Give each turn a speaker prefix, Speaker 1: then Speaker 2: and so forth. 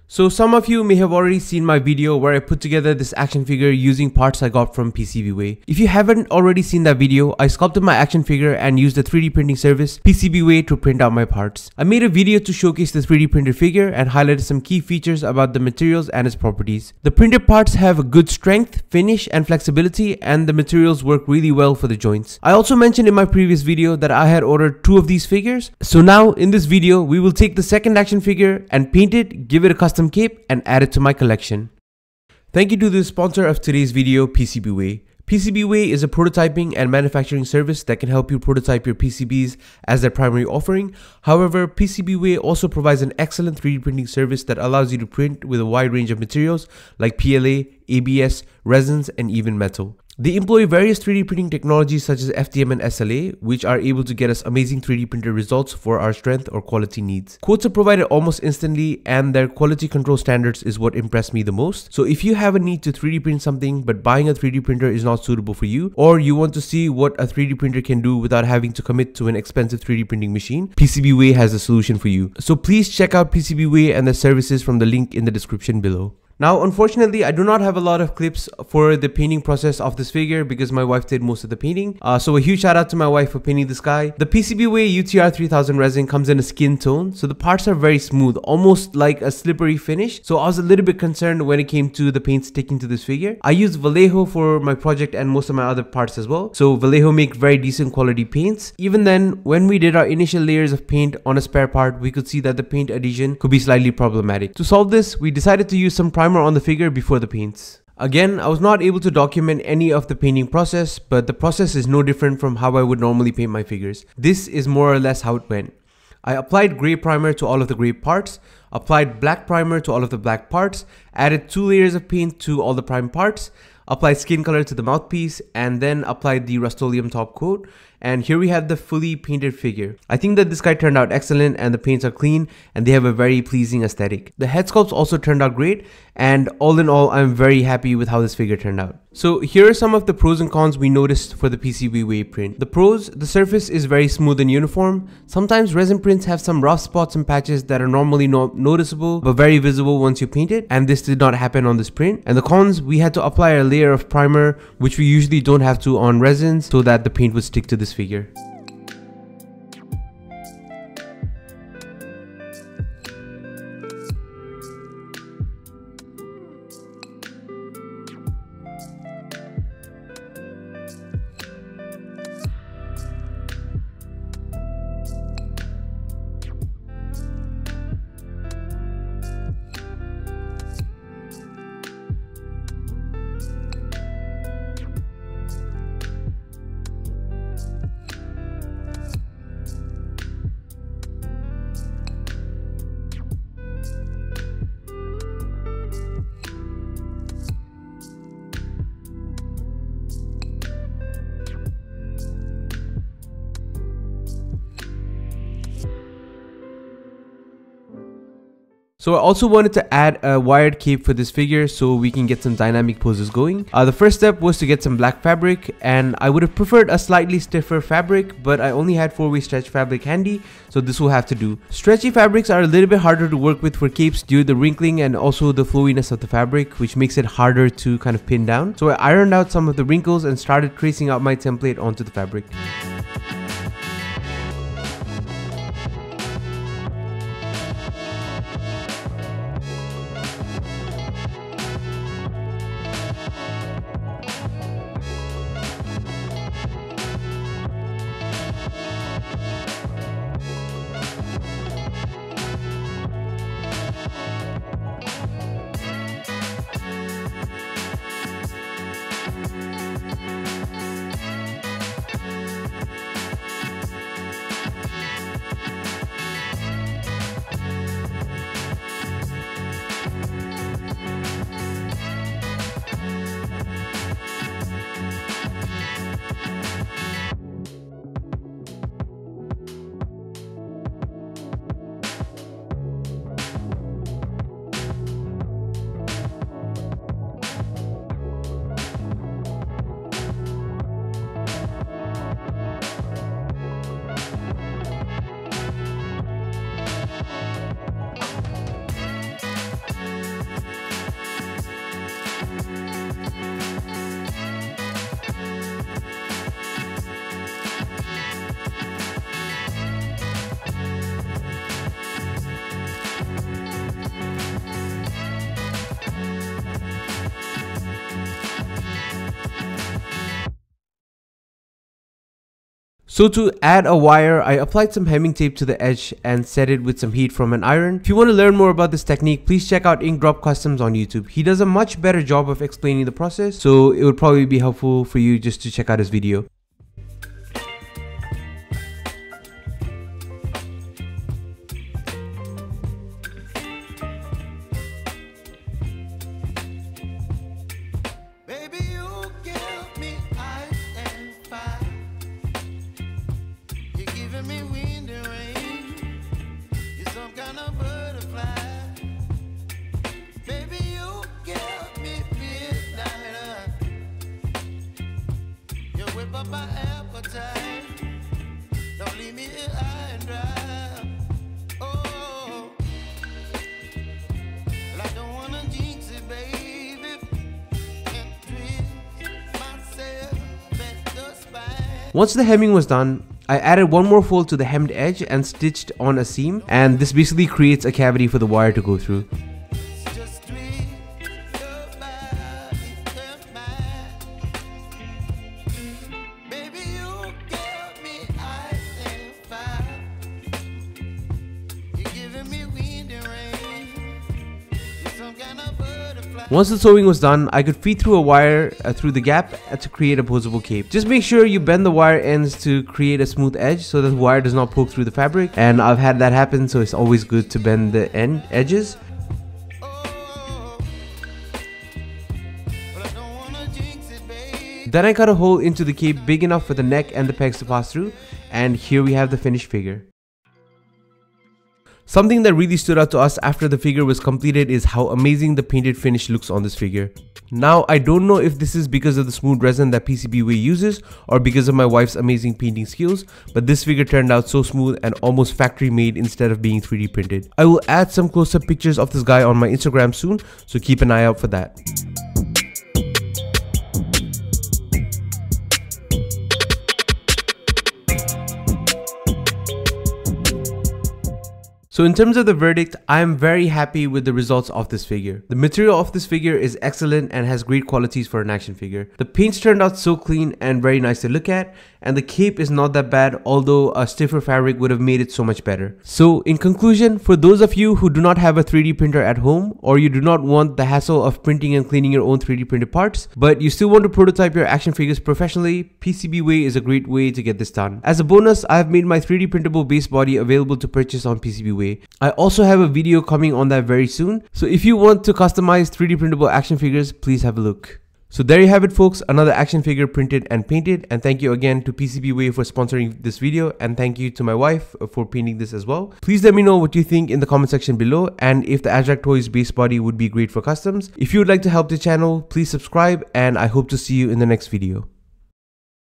Speaker 1: So some of you may have already seen my video where I put together this action figure using parts I got from PCBWay. If you haven't already seen that video, I sculpted my action figure and used the 3D printing service PCBWay to print out my parts. I made a video to showcase the 3D printed figure and highlighted some key features about the materials and its properties. The printed parts have a good strength, finish and flexibility, and the materials work really well for the joints. I also mentioned in my previous video that I had ordered 2 of these figures. So now in this video, we will take the second action figure and paint it, give it a custom cape and add it to my collection. Thank you to the sponsor of today's video, PCBWay. PCBWay is a prototyping and manufacturing service that can help you prototype your PCBs as their primary offering. However, PCBWay also provides an excellent 3D printing service that allows you to print with a wide range of materials like PLA, ABS, resins, and even metal. They employ various 3D printing technologies such as FDM and SLA, which are able to get us amazing 3D printed results for our strength or quality needs. Quotes are provided almost instantly, and their quality control standards is what impressed me the most. So if you have a need to 3D print something but buying a 3D printer is not suitable for you, or you want to see what a 3D printer can do without having to commit to an expensive 3D printing machine, PCBWay has a solution for you. So please check out PCBWay and their services from the link in the description below. Now, unfortunately, I do not have a lot of clips for the painting process of this figure because my wife did most of the painting. So a huge shout out to my wife for painting this guy. The PCBWay UTR 3000 resin comes in a skin tone, so the parts are very smooth, almost like a slippery finish. So I was a little bit concerned when it came to the paint sticking to this figure. I used Vallejo for my project and most of my other parts as well. So Vallejo make very decent quality paints. Even then, when we did our initial layers of paint on a spare part, we could see that the paint adhesion could be slightly problematic. To solve this, we decided to use some primer on the figure before the paints. Again, I was not able to document any of the painting process, but the process is no different from how I would normally paint my figures. This is more or less how it went. I applied gray primer to all of the gray parts, applied black primer to all of the black parts, added 2 layers of paint to all the prime parts, applied skin color to the mouthpiece, and then applied the Rust-Oleum top coat. And here we have the fully painted figure. I think that this guy turned out excellent, and the paints are clean and they have a very pleasing aesthetic. The head sculpts also turned out great, and all in all, I'm very happy with how this figure turned out. So here are some of the pros and cons we noticed for the PCBWay print. The pros: the surface is very smooth and uniform. Sometimes resin prints have some rough spots and patches that are normally not noticeable but very visible once you paint it, and this did not happen on this print. And the cons: we had to apply a layer of primer, which we usually don't have to on resins, so that the paint would stick to this figure. So I also wanted to add a wired cape for this figure so we can get some dynamic poses going. The first step was to get some black fabric, and I would have preferred a slightly stiffer fabric, but I only had 4-way stretch fabric handy, so this will have to do. Stretchy fabrics are a little bit harder to work with for capes due to the wrinkling and also the flowiness of the fabric, which makes it harder to kind of pin down. So I ironed out some of the wrinkles and started tracing out my template onto the fabric. So to add a wire, I applied some hemming tape to the edge and set it with some heat from an iron. If you want to learn more about this technique, please check out Ink Drop Customs on YouTube. He does a much better job of explaining the process, so it would probably be helpful for you just to check out his video.
Speaker 2: My appetite, don't leave me here high and dry. Oh, well, I don't wanna jinx it, baby, and twist myself at the spine.
Speaker 1: Once the hemming was done, I added one more fold to the hemmed edge and stitched on a seam, and this basically creates a cavity for the wire to go through. Once the sewing was done, I could feed through a wire through the gap to create a posable cape. Just make sure you bend the wire ends to create a smooth edge so that the wire does not poke through the fabric, and I've had that happen, so it's always good to bend the edges. Then I cut a hole into the cape big enough for the neck and the pegs to pass through, and here we have the finished figure. Something that really stood out to us after the figure was completed is how amazing the painted finish looks on this figure. Now, I don't know if this is because of the smooth resin that PCBWay uses or because of my wife's amazing painting skills, but this figure turned out so smooth and almost factory made instead of being 3D printed. I will add some close-up pictures of this guy on my Instagram soon, so keep an eye out for that. So in terms of the verdict, I am very happy with the results of this figure. The material of this figure is excellent and has great qualities for an action figure. The paints turned out so clean and very nice to look at, and the cape is not that bad, although a stiffer fabric would have made it so much better. So in conclusion, for those of you who do not have a 3D printer at home, or you do not want the hassle of printing and cleaning your own 3D printed parts, but you still want to prototype your action figures professionally, PCBWay is a great way to get this done. As a bonus, I have made my 3D printable base body available to purchase on PCBWay. I also have a video coming on that very soon, so if you want to customize 3D printable action figures, please have a look. So there you have it folks, another action figure printed and painted, and thank you again to PCBWay for sponsoring this video, and thank you to my wife for painting this as well. Please let me know what you think in the comment section below, and if the Azrak Toys base body would be great for customs. If you would like to help the channel, please subscribe, and I hope to see you in the next video.